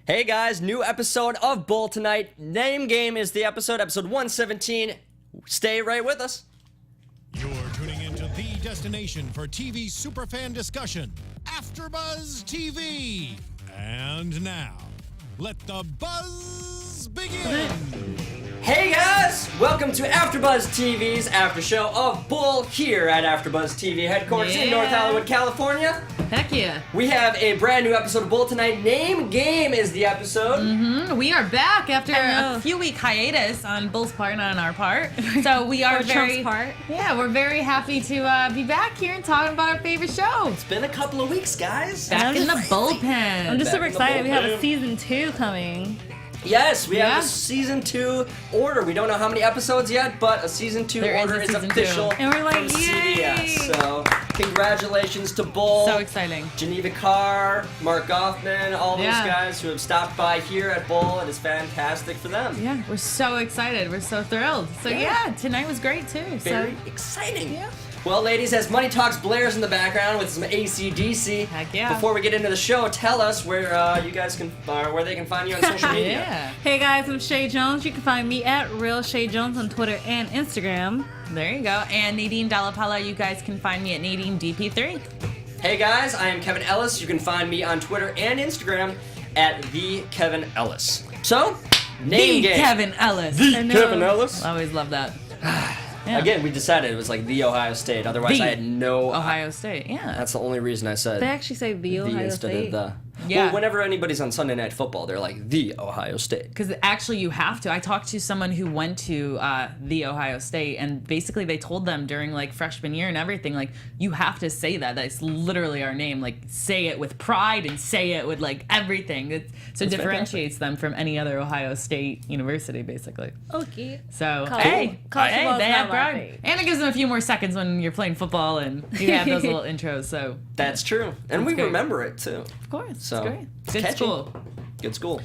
Hey guys, new episode of Bull tonight. Name game is the episode 117. Stay right with us. You're tuning into the destination for TV superfan discussion, AFTERBUZZ TV. And now, let the buzz begin. Hey guys, welcome to AFTERBUZZ TV's after show of Bull here at AFTERBUZZ TV headquarters in North Hollywood, California. Heck yeah. We have a brand new episode of Bull tonight. Name game is the episode. We are back after a few week hiatus on Bull's part, not on our part. So we are Trump's part. Yeah, we're very happy to be back here and talking about our favorite show. It's been a couple of weeks, guys. Back in the bullpen. I'm just super Back in the excited. We have a bullpen. season 2 coming. Yes, we have a season 2 order. We don't know how many episodes yet, but a season 2 There is order a is season official 2. And we're like, from yay! CBS. So, congratulations to Bull. So exciting. Geneva Carr, Mark Goffman, all those Yeah. guys who have stopped by here at Bull. It is fantastic for them. Yeah, we're so excited. We're so thrilled. So yeah, tonight was great too. Very exciting. Yeah. Well, ladies, as Money Talks blares in the background with some AC/DC, Heck yeah. before we get into the show, tell us where you guys can, where they can find you on social media. Yeah. Hey guys, I'm Chae Jones. You can find me at Real Chae Jones on Twitter and Instagram. There you go. And Nadine Della Pelle, you guys can find me at Nadine DP3. Hey guys, I am Kevin Ellis. You can find me on Twitter and Instagram at the Kevin Ellis. So, name game. Kevin Ellis. I know. Kevin Ellis. I always love that. Yeah. Again, we decided it was like the Ohio State. Otherwise, The I had no. Ohio State. Yeah. That's the only reason I said They actually say the Ohio instead State. of the. Yeah. Well, whenever anybody's on Sunday Night Football, they're like the Ohio State. Because actually you have to. I talked to someone who went to the Ohio State, and basically they told them during like freshman year and everything, like, you have to say that. That's literally our name. Like, say it with pride and say it with like everything. So it differentiates them from any other Ohio State university, basically. Okay. So, College- hey, college football is they have not my pride. fate. And it gives them a few more seconds when you're playing football and you have those little intros. So, That's true, and we great. remember it too. of course, So, it's great. it's Good catchy. school. Good school.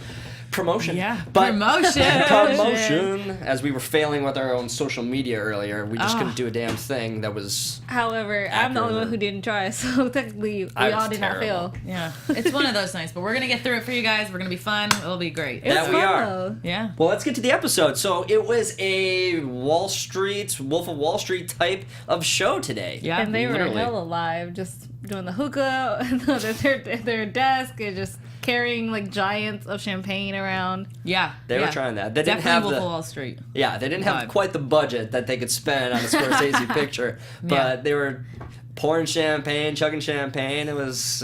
Promotion. Yeah, But promotion. promotion. As we were failing with our own social media earlier, we just Ah. couldn't do a damn thing. That was. However, I'm the only one who didn't try, so technically we I all was did not terrible. fail. Yeah, it's one of those nights, but we're gonna get through it for you guys. We're gonna be fun. It'll be great. It was That we fun, are. though. Yeah. Well, let's get to the episode. So it was a Wall Street, Wolf of Wall Street type of show today. Yeah. And they were literally. hella live, just doing the hookah at their desk and just carrying like giants of champagne around. Yeah. They were yeah. trying that. They didn't Definitely have Wolf the. of Wall Street. Yeah, they didn't have Vibe. quite the budget that they could spend on a Scorsese picture, but Yeah. they were pouring champagne, chugging champagne. It was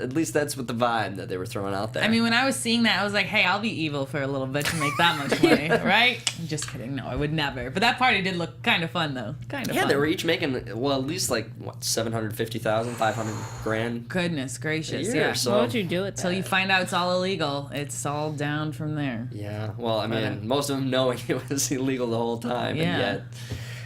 at least that's what the vibe that they were throwing out there. I mean, when I was seeing that, I was like, hey, I'll be evil for a little bit to make that much money, right? Just kidding. No, I would never. But that party did look kind of fun, though. Kind of yeah, fun. they were each making well at least like what 750,000, 500 grand Goodness a gracious. year. Yeah. So What would you do with that? Till you find out it's all illegal, it's all down from there. yeah, well, I mean, uh, most of them knowing it was illegal the whole time, Yeah. and yet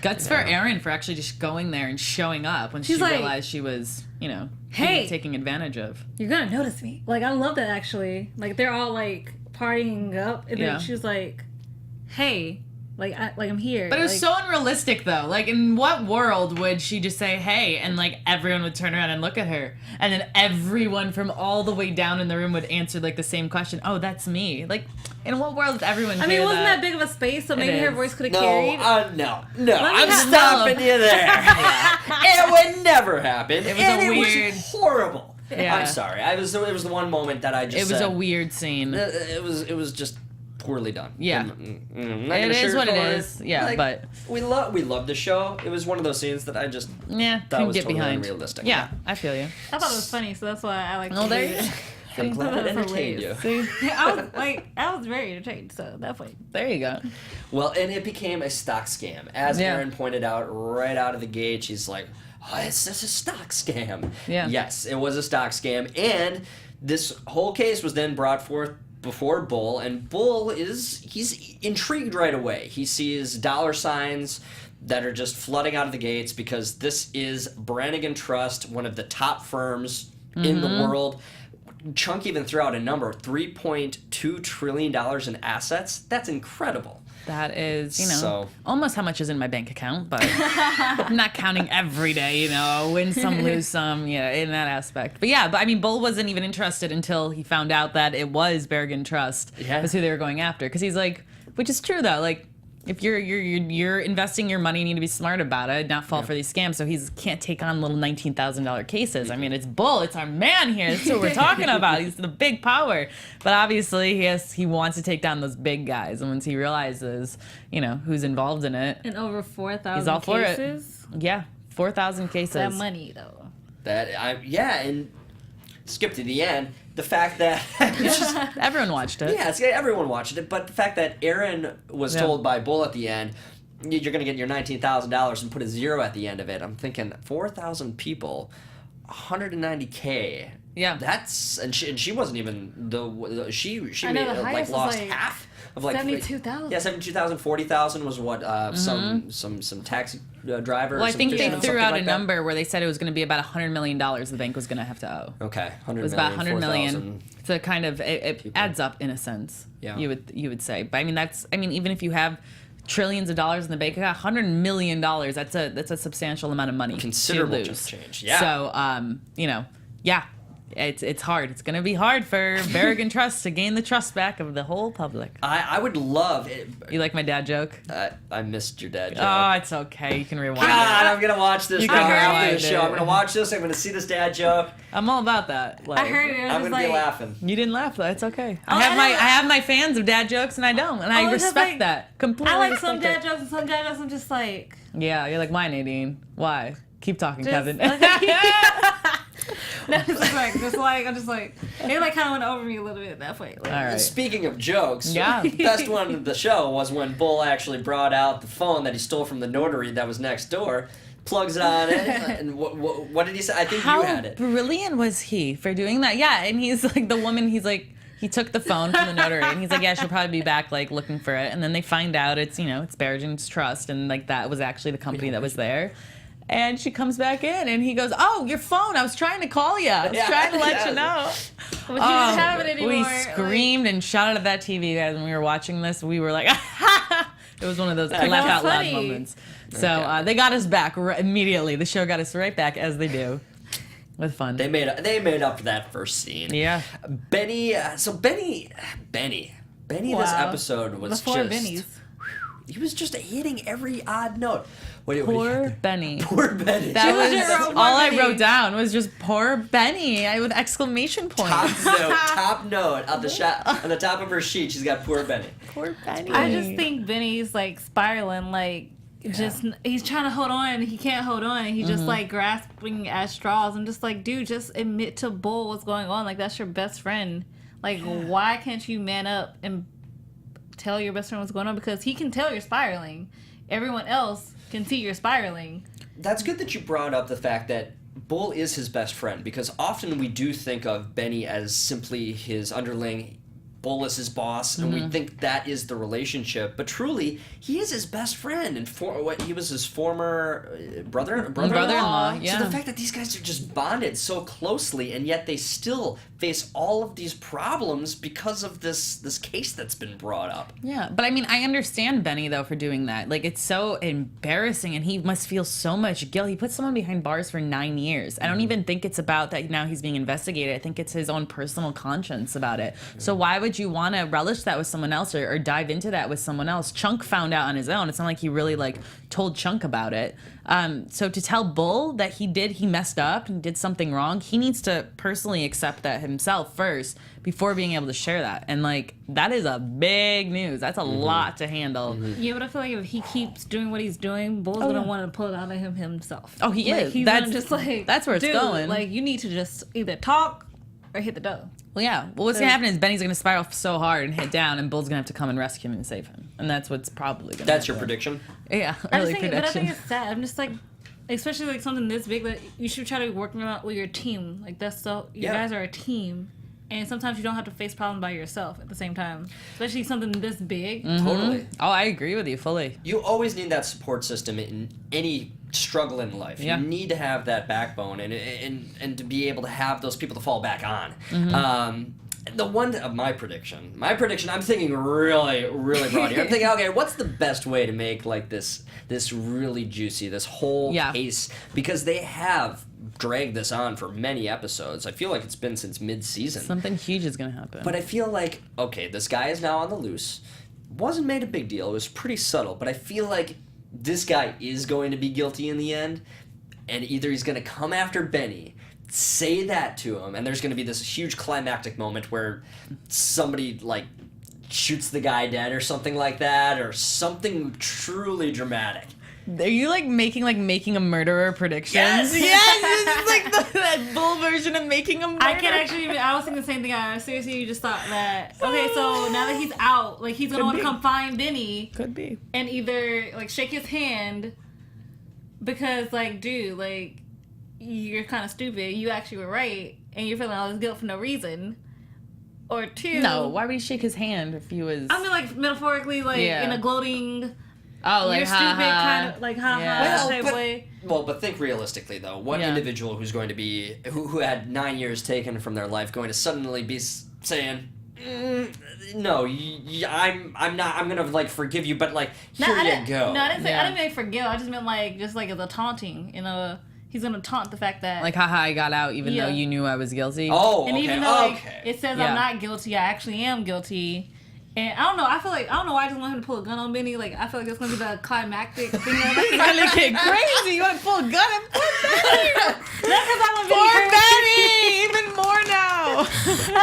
Guts for Erin for actually just going there and showing up when she She's like, realized she was, being "Hey." taken advantage of. You're gonna notice me. Like, I love that actually. Like, they're all like partying up, and Yeah. then she was like, "Hey, I'm here." But it was like, so unrealistic, though. Like, in what world would she just say, hey, and, like, everyone would turn around and look at her? And then everyone from all the way down in the room would answer, like, the same question. Oh, that's me. Like, in what world does everyone I mean, it wasn't that big of a space, so maybe her is. voice could have no, carried. no, me I'm have- stopping you there. It would never happen. It was and a it weird- was horrible. Yeah. I'm sorry. It was the one moment that I just. It was said, a weird scene. It was just poorly done. Yeah. I'm not It gonna is what it sugarcoat is. Yeah, Like, but we loved the show. It was one of those scenes that I just yeah, that couldn't was get totally behind. unrealistic. Yeah, I feel you. I thought it was funny, so that's why I like. Oh, there you go. I'm glad it entertained you. I was very entertained, so that point. There you go. Well, and it became a stock scam. As Yeah. Erin pointed out right out of the gate, she's like, oh, it's just a stock scam. Yeah. Yes, it was a stock scam. And this whole case was then brought forth before Bull, and Bull he's intrigued right away. He sees dollar signs that are just flooding out of the gates because this is Brannigan Trust, one of the top firms in the world. Chunk even threw out a number, $3.2 trillion in assets. That's incredible. That is, So- almost how much is in my bank account, but I'm not counting every day, win some, lose some, in that aspect. But yeah, I mean, Bull wasn't even interested until he found out that it was Bergen Trust was who they were going after. Because he's like, which is true though, like, if you're investing your money, you need to be smart about it, not fall for these scams. So he can't take on little $19,000 cases. I mean, it's Bull, it's our man here. That's what we're talking about. He's the big power. But obviously, he wants to take down those big guys. And once he realizes, who's involved in it, And over 4,000 he's all for cases. it. Yeah, 4,000 cases. That money though. And skip to the end. The fact that Everyone watched it. yeah, everyone watched it, but the fact that Aaron was told by Bull at the end, you're going to get your $19,000 and put a zero at the end of it. I'm thinking 4,000 people, 190K. Yeah. That's and she wasn't even she I made know, the highest was lost like half of like 72,000. Yeah, 72,000, 40,000 was what some taxi driver. Well, I some think they fisherman, threw something out like a that. number where they said it was going to be about $100 million the bank was going to have to owe. Okay, 100 It was about 100 million. 4,000. So kind of it adds up in a sense. Yeah. You would say. But I mean even if you have trillions of dollars in the bank account, $100 million, that's a substantial amount of money. Considerable to lose. change. Yeah. So yeah. It's hard. It's going to be hard for Bergen Trust to gain the trust back of the whole public. I would love it. You like my dad joke? I missed your dad joke. Oh, it's okay. You can rewind God, it. I'm gonna watch this You now can after rewind the show. it. I'm gonna watch this. I'm gonna see this dad joke. I'm all about that. Like, I heard it. I'm gonna be laughing. You didn't laugh though. It's okay. Oh, I I have my fans of dad jokes and I don't, and I Oh, it's just respect like- that completely. I like some respect dad jokes and some dad jokes. I'm just like, Yeah, you're like, why, Nadine? Why? Keep talking, just, Kevin. I'm just like, they like kind of went over me a little bit at that point. Like, All right. Speaking of jokes, Yeah. the best one of the show was when Bull actually brought out the phone that he stole from the notary that was next door, plugs it on it, and what did he say? I think How you had it. brilliant was he for doing that? Yeah, and he's like the woman. He's like. He took the phone from the notary and he's like, yeah, she'll probably be back like looking for it. And then they find out it's Bergen's Trust and like that was actually the company that was there. And she comes back in and he goes, oh, your phone. I was trying to call you. I was trying to let you know. but you didn't have it anymore. We screamed and shouted at that TV, guys, when we were watching this. We were like, it was one of those laugh out loud funny. moments. So they got us back immediately. The show got us right back as they do. With fun. They made up for that first scene. Yeah. Benny. Benny. This Wow. episode was The four just. Bennies. He was just hitting every odd note. What do you Poor think? Benny. Poor Benny. That was was your own all I Benny. wrote down was just poor Benny with exclamation points. top note on the top of her sheet. She's got poor Benny. Poor Benny. I just think Benny's like spiraling, like just he's trying to hold on, and he can't hold on, and he's just like grasping at straws. I'm just like, dude, just admit to Bull what's going on. Like that's your best friend. Like why can't you man up and tell your best friend what's going on? Because he can tell you're spiraling. Everyone else can see you're spiraling. That's good that you brought up the fact that Bull is his best friend, because often we do think of Benny as simply his underling. Bull is his boss, and we think that is the relationship. But truly, he is his best friend, and he was his former brother-in-law. Yeah. So the fact that these guys are just bonded so closely, and yet they still face all of these problems because of this case that's been brought up. Yeah, but I mean, I understand Benny though for doing that. Like, it's so embarrassing, and he must feel so much guilt. He put someone behind bars for 9 years. I don't even think it's about that now he's being investigated. I think it's his own personal conscience about it. So why would you want to relish that with someone else or dive into that with someone else? Chunk found out on his own. It's not like he really like told Chunk about it. So to tell Bull that he messed up and did something wrong, he needs to personally accept that himself first before being able to share that. And like that is a big news. That's a lot to handle. Yeah, but I feel like if he keeps doing what he's doing, Bull's gonna want to pull it out of him himself. Oh, he Like, is. He's That's gonna just like that's where it's dude, going. Like you need to just either talk or hit the dough. Well, yeah. Well, what's gonna happen is Benny's gonna spiral so hard and hit down, and Bull's gonna have to come and rescue him and save him, and that's what's probably gonna. That's your happen. prediction? Yeah, I early just think, but I prediction. think it's sad. I'm just like, especially like something this big, that you should try to be working out with your team. Like that's so you Yeah. guys are a team, And sometimes you don't have to face problems by yourself at the same time, especially something this big. Totally. Oh, I agree with you fully. You always need that support system in any struggle in life. Yeah. You need to have that backbone and to be able to have those people to fall back on. The one of my prediction, I'm thinking really, really broad here. I'm thinking, okay, what's the best way to make like this really juicy, this whole case? Because they have dragged this on for many episodes. I feel like it's been since mid-season. Something huge is going to happen. But I feel like, okay, this guy is now on the loose. Wasn't made a big deal. It was pretty subtle. But I feel like this guy is going to be guilty in the end. And either he's going to come after Benny, say that to him, and there's going to be this huge climactic moment where somebody, like, shoots the guy dead or something like that, or something truly dramatic. Are you like making a murderer predictions? Yes! This is like that Bull version of making a murderer. I can actually. I was thinking the same thing. Seriously, you just thought that. Okay, so now that he's out, like he's gonna want to come find Benny. Could be. And either like shake his hand, because like, dude, like you're kind of stupid. You actually were right, and you're feeling all this guilt for no reason. Or two. No, why would he shake his hand if he was? I mean, like metaphorically, like in a gloating. Oh, like you're stupid, kind of like type way. But think realistically though. What individual who's going to be who had 9 years taken from their life going to suddenly be saying, "No, I'm not. I'm gonna like forgive you, but like here you go." No, I didn't mean forgive. I just meant like just like as a taunting. He's gonna taunt the fact that like, haha, I got out even though you knew I was guilty. Oh, and okay. even though like, it says I'm not guilty, I actually am guilty. And I don't know. I don't know why I just want him to pull a gun on Benny. Like I feel like that's gonna be the climactic thing. He's gonna get crazy. You want to pull a gun and pull Benny? That's because I want Poor Benny. Benny Even more now. I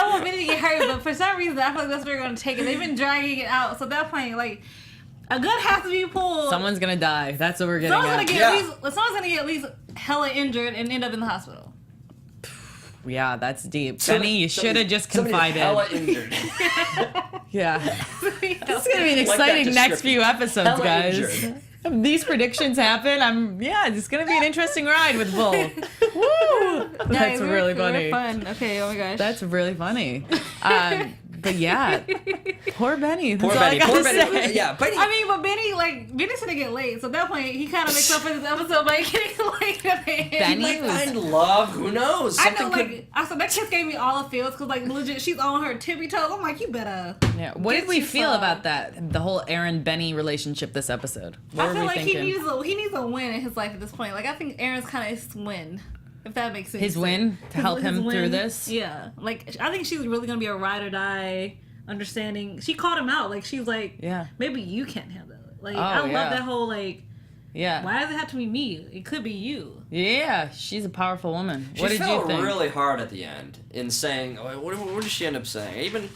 don't want Benny to get hurt. But for some reason, I feel like that's where they're gonna take it. They've been dragging it out. So at that point, like a gun has to be pulled. Someone's gonna die. That's what we're getting Someone's at. someone's gonna get at least hella injured and end up in the hospital. Yeah, that's deep. Benny, you should have just confided. Hella injured. Yeah. This is going to be an exciting next few episodes, hella guys. Injured. If these predictions happen, it's going to be an interesting ride with Bull. Woo! That's really funny. Fun. Okay, oh my gosh. That's really funny. But yeah, poor Benny. Poor Benny. Yeah, Benny. I mean, but Benny's gonna get late, so at that point he kind of makes up for this episode by getting late at the end. Benny was find love. Who knows? I know, that kiss gave me all the feels because, like, legit, she's on her tippy toes. I'm like, you better. Yeah. What did we feel about that? The whole Aaron Benny relationship this episode. I feel like he needs a win in his life at this point. Like, I think Aaron's kind of his win. If that makes sense. His win to help him through this? Yeah. Like, I think she's really going to be a ride or die, understanding. She called him out. Like, she's like, maybe you can't handle it. Like, I love that whole, like, why does it have to be me? It could be you. Yeah, she's a powerful woman. She what did felt you think? really hard at the end in saying, what did she end up saying? I even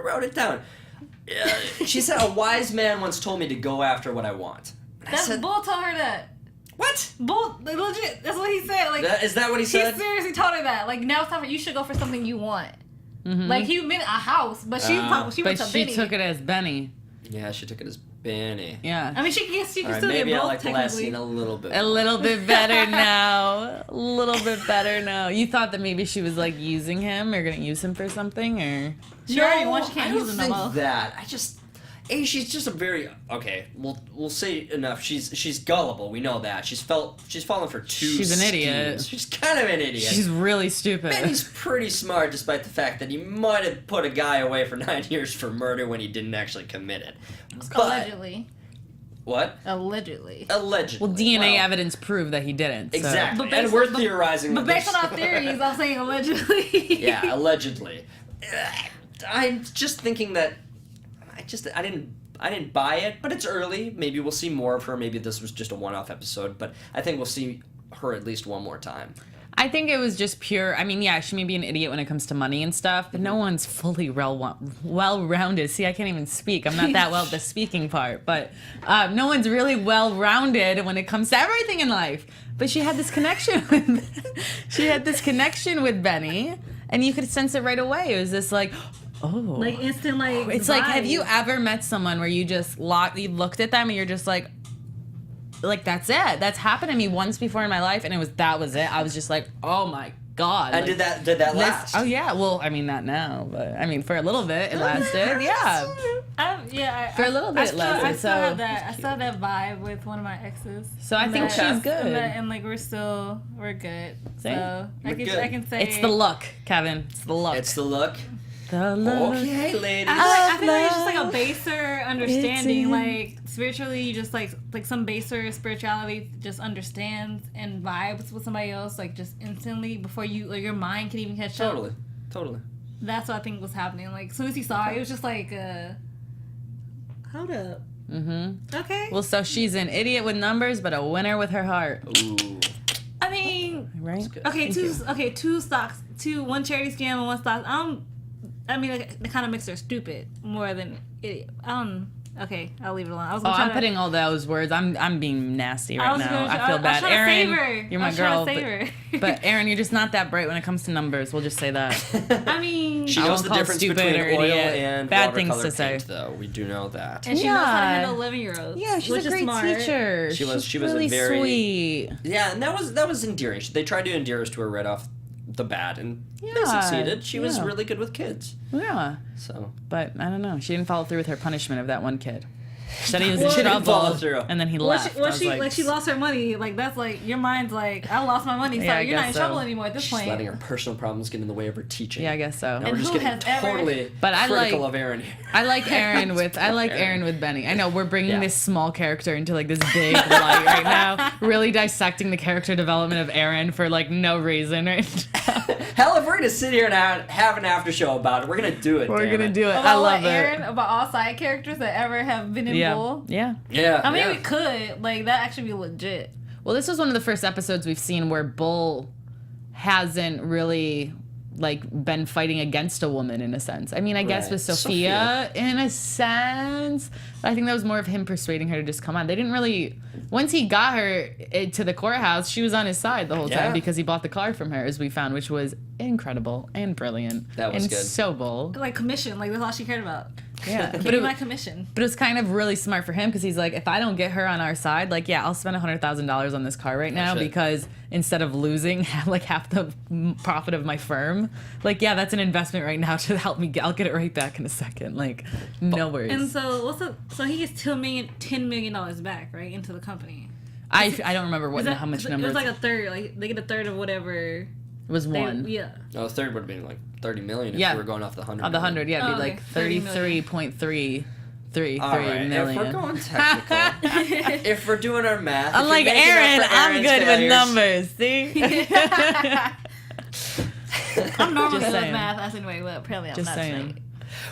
wrote it down. She said, a wise man once told me to go after what I want. Bull told her that. What? Bull, like, legit, that's what he said. Like, is that what he said? He seriously told her that. Like, now it's time for you should go for something you want. Mm-hmm. Like, he meant a house, but she went to Benny. But she took it as Benny. Yeah, she took it as Benny. Yeah. I mean, she can still get both, maybe I like the last technically. scene a little bit. A little bit better now. A little bit better now. You thought that maybe she was, like, using him or going to use him for something, or? She already wants, she can't use him no more. I don't think that. She's just a very we'll say enough. She's gullible. We know that. She's fallen for two. She's an idiot. She's kind of an idiot. She's really stupid. Benny's pretty smart, despite the fact that he might have put a guy away for 9 years for murder when he didn't actually commit it. But, allegedly. What? Allegedly. Well, DNA evidence proved that he didn't. So. Exactly. And we're theorizing. But based on our theories, I'm saying allegedly. Yeah, allegedly. I'm just thinking that. I didn't buy it, but it's early. Maybe we'll see more of her. Maybe this was just a one-off episode, but I think we'll see her at least one more time. I think it was just pure. I mean, yeah, she may be an idiot when it comes to money and stuff, but no one's fully well-rounded. See, I can't even speak. I'm not that well at the speaking part, but no one's really well-rounded when it comes to everything in life. But she had this connection with Benny, and you could sense it right away. It was this like. Oh, like instant, like it's vibe. like, have you ever met someone where you just you looked at them and you're just like that's it. That's happened to me once before in my life, and that was it. I was just like, oh my God. And like, did that last? Oh yeah. Well, I mean not now, but I mean for a little bit it lasted. Yeah. For a little bit it lasted. I still have that. I still have that vibe with one of my exes. So I think she's good. And like we're good. See? So I can say it's the look, Kevin. It's the look. It's the look. The look. Okay, ladies. I feel like it's just like a baser understanding. Like spiritually, you just like some baser spirituality just understands and vibes with somebody else like just instantly before you like your mind can even catch up. Totally. That's what I think was happening. Like as soon as he saw it, it was just like, hold up. Mm-hmm. Okay. Well, so she's an idiot with numbers, but a winner with her heart. Ooh. I mean, right? Two stocks, one charity scam and one stock. I mean, like, they kind of mix her stupid more than idiot. Okay, I'll leave it alone. I'm putting all those words. I'm being nasty right now. I feel bad. Erin, you're my girl. But Erin, you're just not that bright when it comes to numbers. We'll just say that. I mean, she knows the difference between oil and bad watercolor things to paint, say. though. We do know that. And she knows how to handle 11-year-olds. Yeah, she's a great teacher. She was really very sweet. Yeah, and that was endearing. They tried to endear us to her right off the bat, and they succeeded. She was really good with kids. Yeah. So, but I don't know. She didn't follow through with her punishment of that one kid. She said he was in trouble, and then he left. She lost her money. Like that's like your mind's like I lost my money, so you're not in trouble anymore at this point. She's letting her personal problems get in the way of her teaching. Yeah, I guess so. Now we're just getting totally critical of Erin here. I like Erin with Benny. I know we're bringing this small character into like this big light right now, really dissecting the character development of Erin for like no reason right now. Hell, if we're gonna sit here and have an after show about it, we're gonna do it. We're gonna do it. I love it. Erin, about all side characters that ever have been in Bull. Yeah. I mean, we could like that actually be legit. Well, this was one of the first episodes we've seen where Bull hasn't really like been fighting against a woman in a sense. I mean, I guess with Sophia in a sense, but I think that was more of him persuading her to just come on. They didn't really. Once he got her to the courthouse, she was on his side the whole time because he bought the car from her, as we found, which was incredible and brilliant. That was good. So Bull. Like commission, like that's all she cared about. Yeah, but it my commission. But it was kind of really smart for him because he's like, if I don't get her on our side, like, yeah, I'll spend $100,000 on this car right now because instead of losing like half the profit of my firm, like, yeah, that's an investment right now to help me. I'll get it right back in a second. Like, no worries. And so so he gets $10 million back right into the company. I don't remember how much number. It was like a third. Like they get a third of whatever. It was one. No, a third would have been like 30 million if we were going off the 100. On the 100, it'd be like 33.333 million. If we're going technical, if we're doing our math, I'm like Erin. I'm good with numbers. See. I'm normally good with math, as anyway, but apparently I'm not saying.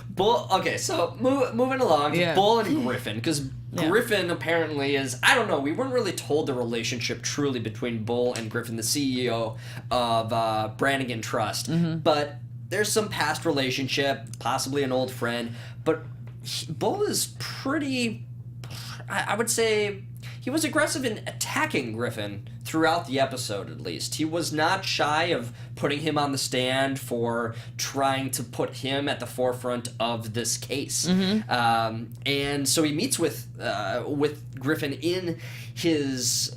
Bull. Okay, so moving along to Bull and Griffin, because Griffin apparently is, I don't know, we weren't really told the relationship truly between Bull and Griffin, the CEO of Brannigan Trust, but there's some past relationship, possibly an old friend, but Bull is pretty, I would say, he was aggressive in attacking Griffin throughout the episode, at least. He was not shy of putting him on the stand for trying to put him at the forefront of this case. And so he meets with Griffin in his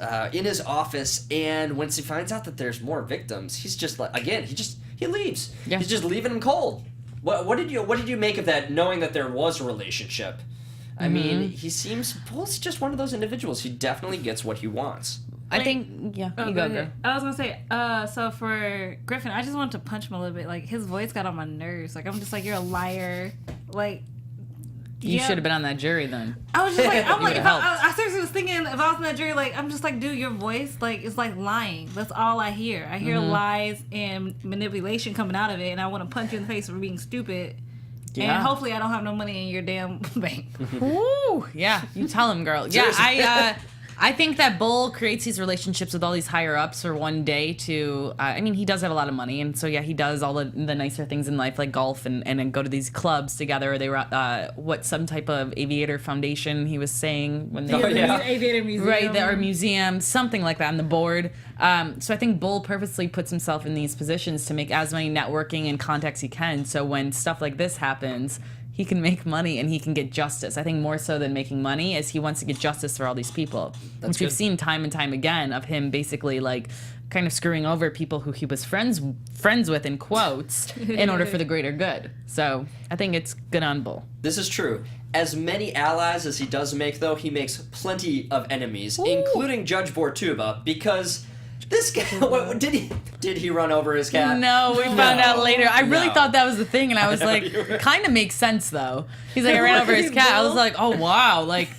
office, and once he finds out that there's more victims, he's just like, again, he leaves. Yeah. He's just leaving him cold. What did you make of that, knowing that there was a relationship? I mean, Bull's just one of those individuals. He definitely gets what he wants. I think, you go, girl. I was going to say, so for Griffin, I just wanted to punch him a little bit. Like, his voice got on my nerves. Like, I'm just like, you're a liar. Like, you should have been on that jury then. I was just like, I seriously was thinking, if I was in that jury, like, I'm just like, dude, your voice, like, it's like lying. That's all I hear. I hear lies and manipulation coming out of it, and I want to punch you in the face for being stupid. Yeah. And hopefully I don't have no money in your damn bank. Ooh, yeah. You tell him, girl. Yeah, I think that Bull creates these relationships with all these higher ups for one day to, I mean, he does have a lot of money. And so, yeah, he does all the nicer things in life, like golf and go to these clubs together. They were, some type of aviator foundation he was saying. When they Aviator museum. Right, or museum, something like that on the board. So I think Bull purposely puts himself in these positions to make as many networking and contacts he can. So when stuff like this happens, he can make money and he can get justice. I think more so than making money is he wants to get justice for all these people. Which we've seen time and time again of him basically like kind of screwing over people who he was friends with in quotes in order for the greater good. So I think it's good on Bull. This is true. As many allies as he does make, though, he makes plenty of enemies, including Judge Bortuba, because this guy, did he run over his cat? No, we found out later. I really No. thought that was the thing, and I was like, kind of makes sense, though. He's like, I ran over his cat. I was like, oh, wow. Like,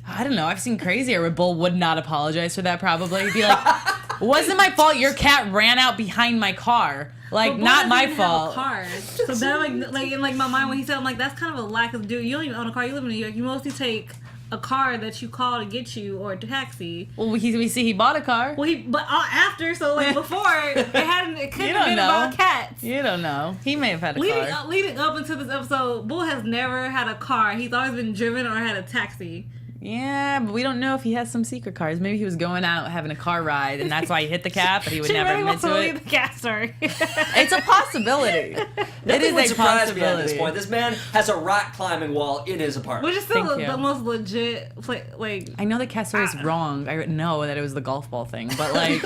I don't know. I've seen crazier where Bull would not apologize for that, probably. He'd be like, wasn't my fault. Your cat ran out behind my car. Like, not my fault. Car. So that in my mind when he said, I'm like, that's kind of a lack of dude. You don't even own a car. You live in New York. You mostly take a car that you call to get you or a taxi. Well, we see he bought a car. Well, but after, so like before, it couldn't have been about cats. You don't know. He may have had a car. Leading up into this episode, Bull has never had a car. He's always been driven or had a taxi. Yeah, but we don't know if he has some secret cars. Maybe he was going out having a car ride, and that's why he hit the cat, but he would never admit to it. The cat story. It's a possibility. It is a surprise me at this possibility. point. This man has a rock climbing wall in his apartment. Which is still Thank you. the most legit, like... I know the cat story is wrong. I know that it was the golf ball thing, but like,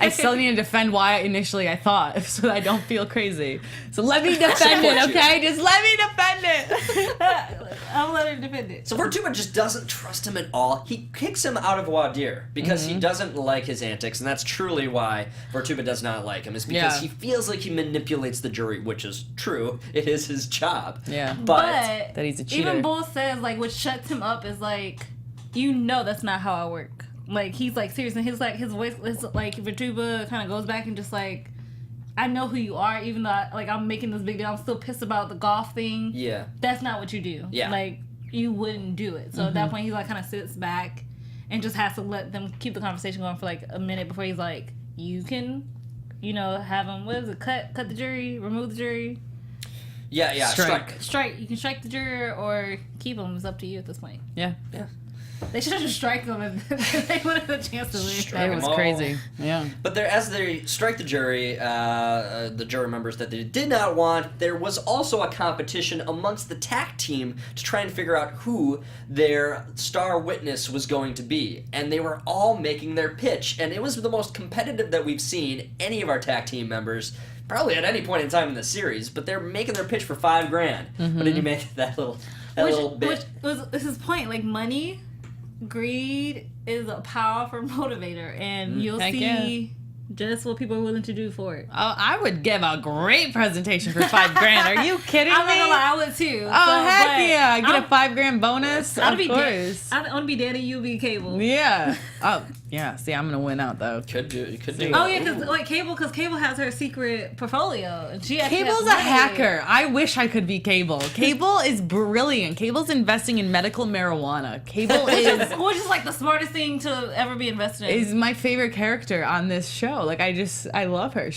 I still need to defend why initially I thought, so that I don't feel crazy. So let me defend it, okay? Just let me defend it. I'll let her defend it. So Vertuba just doesn't trust him at all. He kicks him out of Wadir because he doesn't like his antics, and that's truly why Vertuba does not like him, is because he feels like he manipulates the jury, which is true. It is his job. Yeah. But that he's a cheater. Even Bull says, like, what shuts him up is, like, you know that's not how I work. Like, he's, like, serious, and his voice is, like, Vertuba kind of goes back and just, like, I know who you are, even though, I'm making this big deal. I'm still pissed about the golf thing. Yeah. That's not what you do. Yeah. Like, you wouldn't do it. So at that point, he, like, kind of sits back and just has to let them keep the conversation going for, like, a minute before he's like, you can, have him, what is it, cut the jury, remove the jury. Yeah, strike. You can strike the juror or keep him. It's up to you at this point. Yeah. They should just strike him and they would have a chance to win. It was crazy. Yeah. But as they strike the jury, the jury members that they did not want, there was also a competition amongst the TAC team to try and figure out who their star witness was going to be. And they were all making their pitch. And it was the most competitive that we've seen any of our TAC team members probably at any point in time in the series. But they're making their pitch for $5,000. What did you make that little bit? Which was his point. Like, money, greed is a powerful motivator, and you'll see just what people are willing to do for it. Oh, I would give a great presentation for $5,000. Are you kidding I'm me? not gonna lie, I would too. Oh, heck yeah. I get a $5,000 bonus? Of course. I want to be Daddy, you be Cable. Yeah. Oh, yeah. See, I'm going to win out, though. Could do. Oh, yeah, because Cable has her secret portfolio. And she Cable's a hacker. I wish I could be Cable. Cable is brilliant. Cable's investing in medical marijuana. Cable which is like the smartest thing to ever be invested in. is my favorite character on this show. Like, I love her.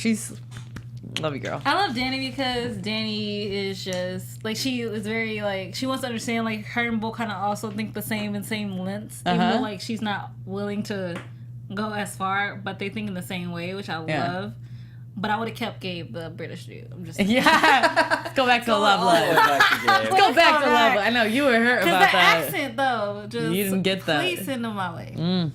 Love you, girl. I love Danny because Danny is just, like, she is very, like, she wants to understand, like, her and Bull kind of also think the same lengths. Even though, like, she's not willing to go as far, but they think in the same way, which I love. But I would have kept Gabe, the British dude. I'm just Yeah. Let's go back to Loveland. Let's go back to Loveland. I know, you were hurt about that. Because the accent, though, just, you didn't get that. Please send them my way.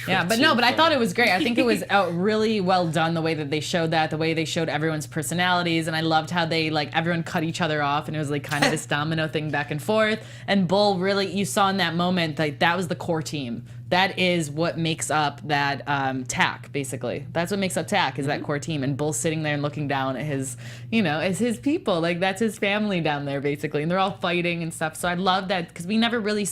Yeah, but I thought it was great. I think it was really well done, the way that they showed that, the way they showed everyone's personalities, and I loved how they, like, everyone cut each other off, and it was, like, kind of this domino thing back and forth, and Bull really, you saw in that moment, like, that was the core team. That is what makes up that TAC, basically. That's what makes up TAC, is that core team, and Bull sitting there and looking down at his, as his people, like, that's his family down there, basically, and they're all fighting and stuff, so I love that, because we never really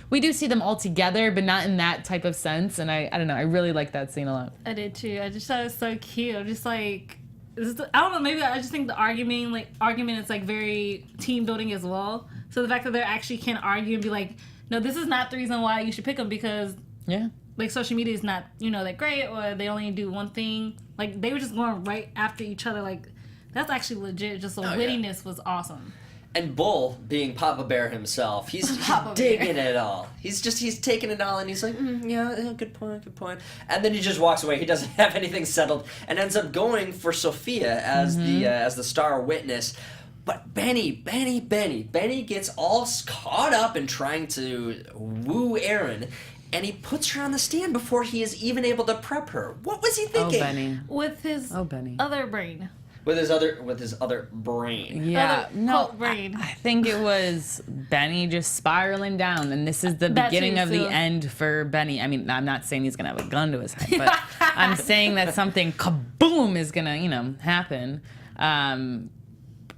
we do see them all together, but not in that type of sense, and I don't know, I really like that scene a lot. I did too. I just thought it was so cute. I'm just like, I don't know, maybe I just think the argument is like very team building as well. So the fact that they actually can argue and be like, no, this is not the reason why you should pick them, because like social media is not, that great, or they only do one thing. Like, they were just going right after each other. Like, that's actually legit. Just the wittiness was awesome. And Bull, being Papa Bear himself, he's digging it all. He's taking it all, and he's like, yeah, good point. And then he just walks away. He doesn't have anything settled, and ends up going for Sophia as the star witness. But Benny gets all caught up in trying to woo Aaron, and he puts her on the stand before he is even able to prep her. What was he Oh, thinking? Benny. With his Benny. other brain. With his other brain. Yeah, Other no, quote brain. I think it was Benny just spiraling down, and this is the That beginning too, of the so- end for Benny. I mean, I'm not saying he's gonna have a gun to his head, but I'm saying that something kaboom is gonna, happen.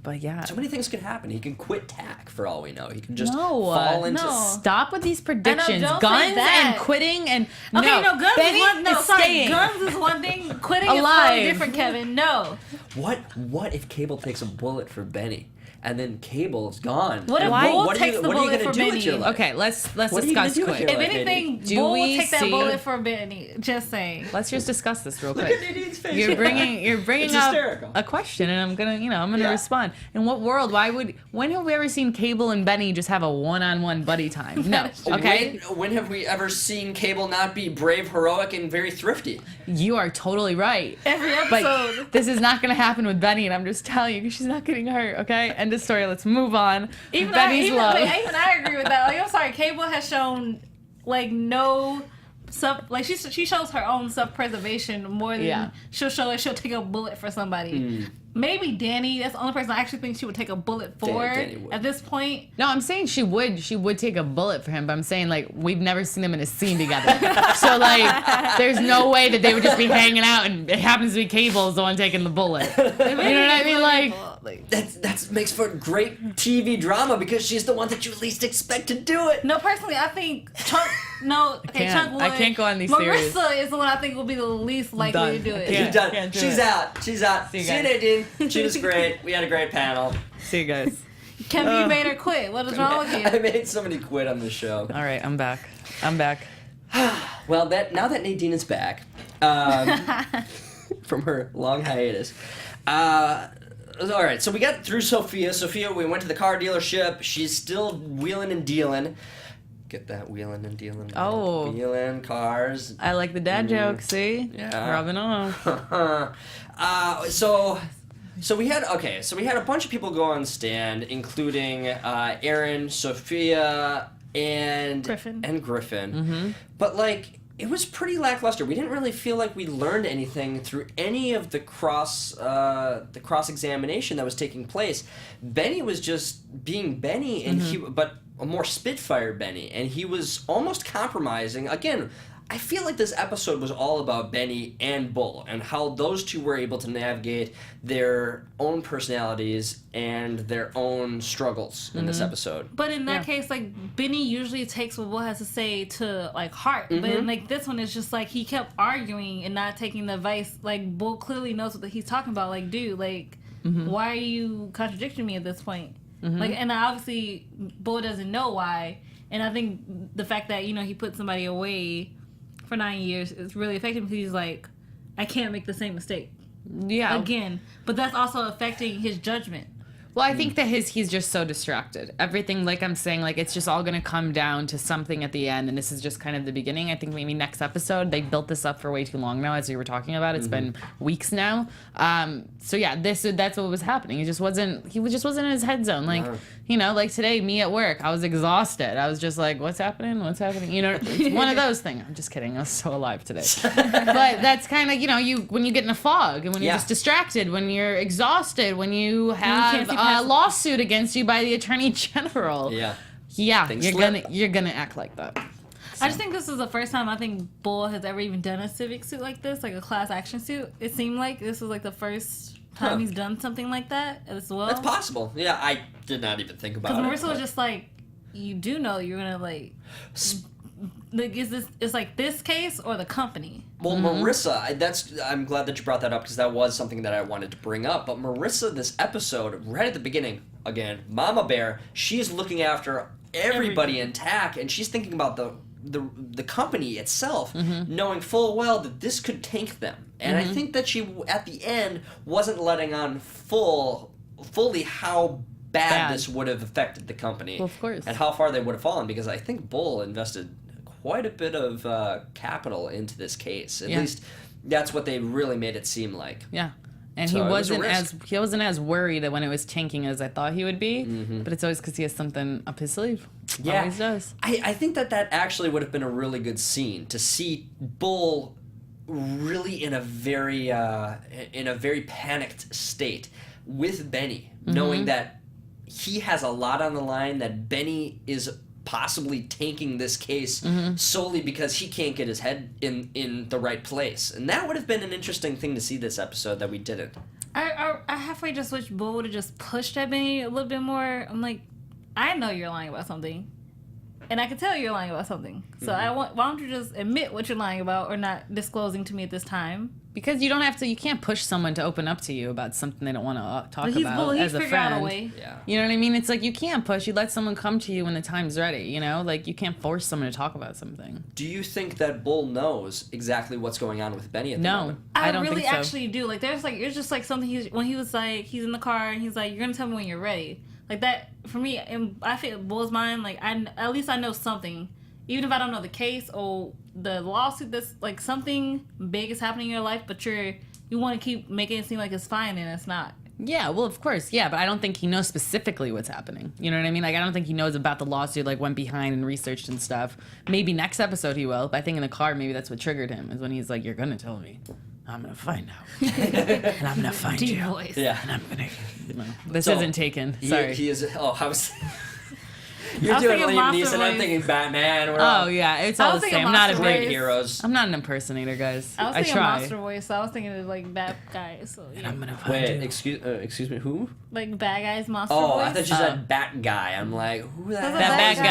But yeah. So many things could happen. He can quit TAC for all we know. He can just No, fall into. no. Stop with these predictions. don't say Guns that. and quitting and Okay, no, guns Benny is one. No, is sorry, staying. guns is one thing. Quitting is Alive. totally different, Kevin. No. What if Cable takes a bullet for Benny, and then Cable is gone? What if And Bull what are takes you, the what are you bullet gonna for do with Benny? your life? Okay, let's What are you gonna discuss do with quick. your If life? anything, Do Bull we will take that see- bullet for Benny. Just saying. Let's just discuss this real Look quick. at Nadine's face. You're bringing It's up hysterical. a question, and I'm gonna Yeah. respond. In what world? When have we ever seen Cable and Benny just have a one-on-one buddy time? No. Okay. When have we ever seen Cable not be brave, heroic, and very thrifty? You are totally right. Every But episode. this is not gonna happen with Benny, and I'm just telling you because she's not getting hurt. Okay. End of story. Let's move on. Even Benny's love. I agree with that. Like, I'm sorry, Cable has shown no she shows her own self-preservation more than she'll take a bullet for somebody. Maybe Danny. That's the only person I actually think she would take a bullet for Danny would. at this point. No, I'm saying she would take a bullet for him, but I'm saying like we've never seen them in a scene together. So like there's no way that they would just be hanging out and it happens to be Cable's the one taking the bullet. You know what I mean? Like That makes for great TV drama because she's the one that you least expect to do it. No, personally, I think Chuck. No, okay, can't. Chuck would. I can't go on these Marissa theories. is the one I think will be the least likely Done. to do it. Yeah. She's done. can't do She's it. out. She's out. See you See you, guys. Nadine. She was great. We had a great panel. see you guys. Kevin, you made her quit. What is wrong with I you? made somebody quit on the show. All right, I'm back. Well, now that Nadine is back from her long hiatus, all right. So we got through Sophia. Sophia, we went to the car dealership. She's still wheeling and dealing. Get that wheeling and dealing. Oh. Wheeling cars. I like the dad joke. See, Yeah. rubbing off. So we had a bunch of people go on stand, including Aaron, Sophia, and Griffin. Mm-hmm. But like it was pretty lackluster. We didn't really feel like we learned anything through any of the cross examination that was taking place. Benny was just being Benny, and but a more Spitfire Benny, and he was almost compromising. Again, I feel like this episode was all about Benny and Bull and how those two were able to navigate their own personalities and their own struggles in this episode. But in that case, like Benny usually takes what Bull has to say to like heart. But in, like this one, it's just like he kept arguing and not taking the advice. Like Bull clearly knows what he's talking about. Like, dude, like why are you contradicting me at this point? Like, and obviously Bull doesn't know why. And I think the fact that he put somebody away for 9 years is really affecting him because he's like, I can't make the same mistake Yeah. again. But that's also affecting his judgment. Well, I think that he's just so distracted. Everything, like I'm saying, like it's just all going to come down to something at the end, and this is just kind of the beginning. I think maybe next episode, they built this up for way too long now, as we were talking about. It's been weeks now. So yeah, that's what was happening. He just wasn't in his head zone. Like, like today, me at work, I was exhausted. I was just like, what's happening? It's one of those things. I'm just kidding. I was so alive today. But that's kind of, when you get in a fog, and when you're just distracted, when you're exhausted, when you have a lawsuit against you by the Attorney General. Yeah, Things you're gonna act like that. I just think this is the first time I think Bull has ever even done a civic suit like this, like a class action suit. It seemed like this was like the first time he's done something like that as well. That's possible. Yeah, I did not even think about it. Because Marissa was just like, you do know you're gonna like is like this case or the company? Well, Marissa, I'm glad that you brought that up because that was something that I wanted to bring up. But Marissa, this episode, right at the beginning, again, Mama Bear, she's looking after everybody in TAC, and she's thinking about the company itself, knowing full well that this could tank them. And I think that she, at the end, wasn't letting on fully how bad this would have affected the company. Well, of course. And how far they would have fallen, because I think Bull invested quite a bit of capital into this case. At least that's what they really made it seem like. Yeah. And So he it was a wasn't as worried when it was tanking as I thought he would be. Mm-hmm. But it's always because he has something up his sleeve. Yeah. Always does. I think that actually would have been a really good scene to see Bull really in a very panicked state with Benny, knowing that he has a lot on the line, that Benny is possibly tanking this case solely because he can't get his head in the right place. And that would have been an interesting thing to see this episode that we didn't. I halfway just wish Bull would have just pushed at Benny a little bit more. I'm like, I know you're lying about something. And I can tell you're lying about something. So why don't you just admit what you're lying about or not disclosing to me at this time? Because you can't push someone to open up to you about something they don't want to talk But he's about Bull. He's as a figured out a friend. way. Yeah. You know what I mean? It's like you can't push. You let someone come to you when the time's ready, you know? Like you can't force someone to talk about something. Do you think that Bull knows exactly what's going on with Benny at the moment? I don't really think so. actually do. Like there's like it's just like something when he was like he's in the car and he's like you're gonna tell me when you're ready. Like that for me. And I feel Bull's mind. Like at least I know something, even if I don't know the case or the lawsuit. That's like something big is happening in your life, but you want to keep making it seem like it's fine and it's not. Yeah, well, of course, yeah, but I don't think he knows specifically what's happening. You know what I mean? Like, I don't think he knows about the lawsuit, like, went behind and researched and stuff. Maybe next episode he will, but I think in the car, maybe that's what triggered him, is when he's like, you're gonna tell me. I'm gonna find out. And I'm gonna find Deep you. voice. Yeah. And I'm gonna, This So, isn't taken. Sorry. He is. Oh, I was. You're I was doing thinking Liam Monster Neeson. I'm Voice. thinking Batman. We're all Oh, yeah, it's I all was the thinking same. I'm not a Monster big Voice. heroes. I'm not an impersonator, guys. I was thinking try. monster voice, so I was thinking of like bad guys. So And yeah. I'm gonna find Wait, you. excuse me, who? Like bad guys, monster Oh, voice. I thought you said Bat Guy. I'm like, who the heck? That bad guy.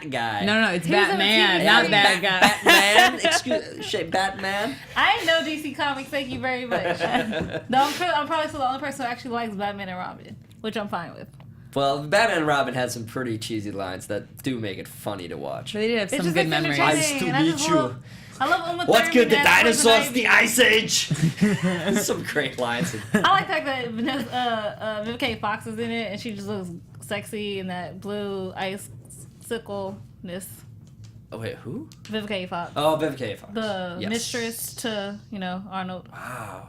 Bat Guy. No, it's He was in a Batman, TV not series. bad guy. Batman. Excuse, Batman. I know DC Comics. Thank you very much. No, I'm probably still the only person who actually likes Batman and Robin, which I'm fine with. Well, Batman and Robin had some pretty cheesy lines that do make it funny to watch. They did have It's some just good like memories. Nice to entertaining, and I meet just you. I love Uma What's Thurman good? The as dinosaurs, Poison the Ivy. Ice Age. Some great lines. I like the fact that Vivica Fox is in it, and she just looks sexy in that blue icicleness. Oh wait, who? Vivica Fox, Oh, Vivica Fox. the Yes. mistress to Arnold. Wow.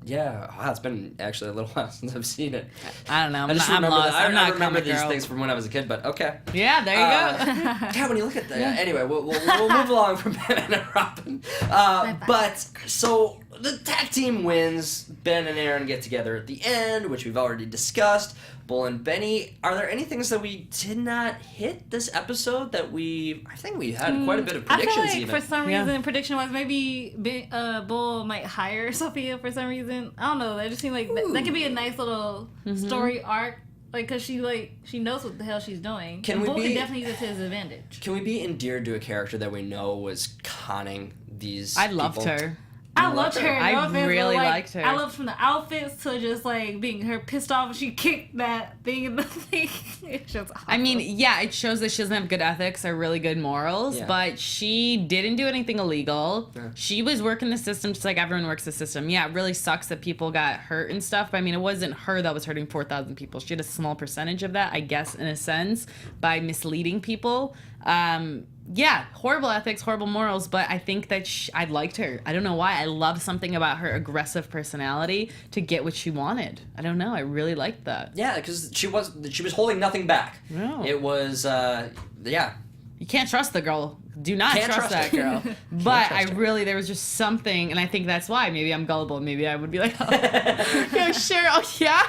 Wow, it's been actually a little while since I've seen it. I don't know. I just I'm remember lost. I'm not a remember comic these girl. things from when I was a kid, but okay. Yeah, there you go. Yeah, when you look at that. Anyway, we'll move along from Batman and Robin. But, so, the tag team wins. Ben and Aaron get together at the end, which we've already discussed. Bull and Benny. Are there any things that we did not hit this episode that I think we had quite a bit of predictions I feel like even. for some reason, prediction-wise, maybe Bull might hire Sophia for some reason. I don't know. That just seemed like that could be a nice little story arc. Like, cause she knows what the hell she's doing. Bull can definitely use it to his advantage. Can we be endeared to a character that we know was conning these I loved people? her. I loved her. I No offense, but, really like, liked her. I loved from the outfits to just like being her pissed off when she kicked that thing in the thing. It's just awful. I mean, yeah, it shows that she doesn't have good ethics or really good morals, Yeah. but she didn't do anything illegal. Yeah. She was working the system just like everyone works the system. Yeah, it really sucks that people got hurt and stuff, but I mean, it wasn't her that was hurting 4,000 people. She had a small percentage of that, I guess, in a sense, by misleading people. Yeah, horrible ethics, horrible morals, but I think that I liked her. I don't know why. I loved something about her aggressive personality to get what she wanted. I don't know. I really liked that. Yeah, because she was holding nothing back. No. It was, yeah. You can't trust the girl. Do not Can't trust that trust her. girl. But trust her. there was just something, and I think that's why. Maybe I'm gullible. Maybe I would be like, oh, yeah, sure. Oh, yeah?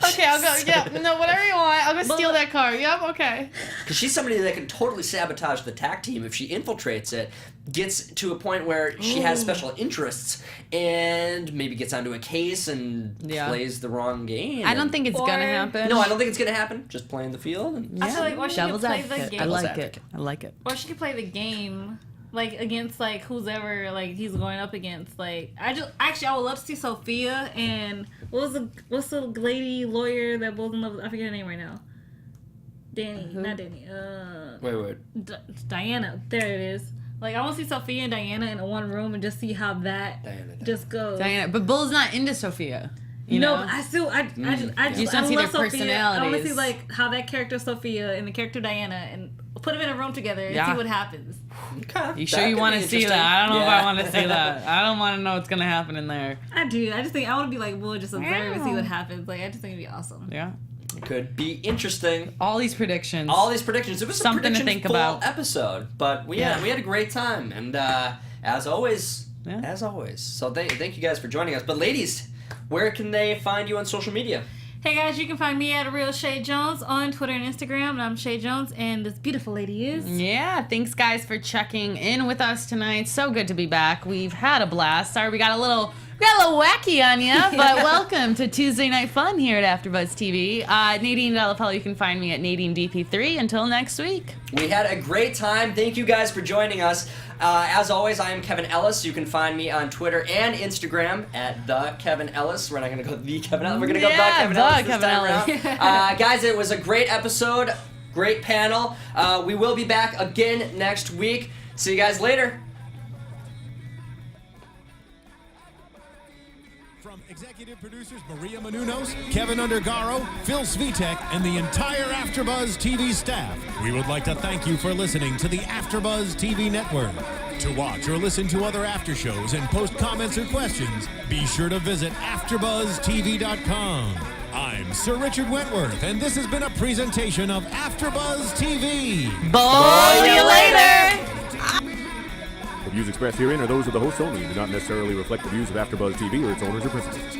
Okay, I'll go. Yeah, no, whatever you want. I'll go steal that car. Yep, okay. Because she's somebody that can totally sabotage the tag team if she infiltrates it, gets to a point where she has special interests, and maybe gets onto a case and plays the wrong game. I don't think it's going to happen. No, I don't think it's going to happen. Just playing the field. And I feel like or she could Devil's play the advocate. game. I like advocate. it. I like it. Or she could play the game, like, against, like, who's ever, like, he's going up against. Like, I would love to see Sophia and, what's the lady lawyer that Bull's in love with? I forget her name right now. Not Danny. Wait. Diana. There it is. Like, I want to see Sophia and Diana in one room and just see how that just goes. Diana, but Bull's not into Sophia. You know? But I still, I You just want to see love their Sophia. I want to see, personalities. like, how that character Sophia and the character Diana, and put them in a room together and see what happens. Okay. You sure you want to see that? I don't know if I want to see that. I don't want to know what's gonna happen in there. I do. I just think I want to be like, we'll just observe and see what happens. Like, I just think it'd be awesome. Yeah. Could be interesting. All these predictions. It was Something to think about. Episode, but we had a great time, and as always. So thank you guys for joining us. But ladies, where can they find you on social media? Hey guys, you can find me at Real Chae Jones on Twitter and Instagram, and I'm Chae Jones, and this beautiful lady is. Yeah, thanks guys for checking in with us tonight. So good to be back. We've had a blast. Sorry we got a little wacky on you, but welcome to Tuesday Night Fun here at AfterBuzz TV. Nadine Della Pelle, you can find me at Nadine DP3. Until next week. We had a great time. Thank you guys for joining us. As always, I am Kevin Ellis. You can find me on Twitter and Instagram at the Kevin Ellis. We're not going to go the Kevin Ellis. We're going to go the Kevin Ellis this time around. Guys, it was a great episode. Great panel. We will be back again next week. See you guys later. From executive producers Maria Menounos, Kevin Undergaro, Phil Svitek, and the entire AfterBuzz TV staff, we would like to thank you for listening to the AfterBuzz TV network. To watch or listen to other after shows and post comments or questions, be sure to visit AfterBuzzTV.com. I'm Sir Richard Wentworth, and this has been a presentation of AfterBuzz TV. Boy, you later! The views expressed herein are those of the hosts only and do not necessarily reflect the views of AfterBuzz TV or its owners or principals.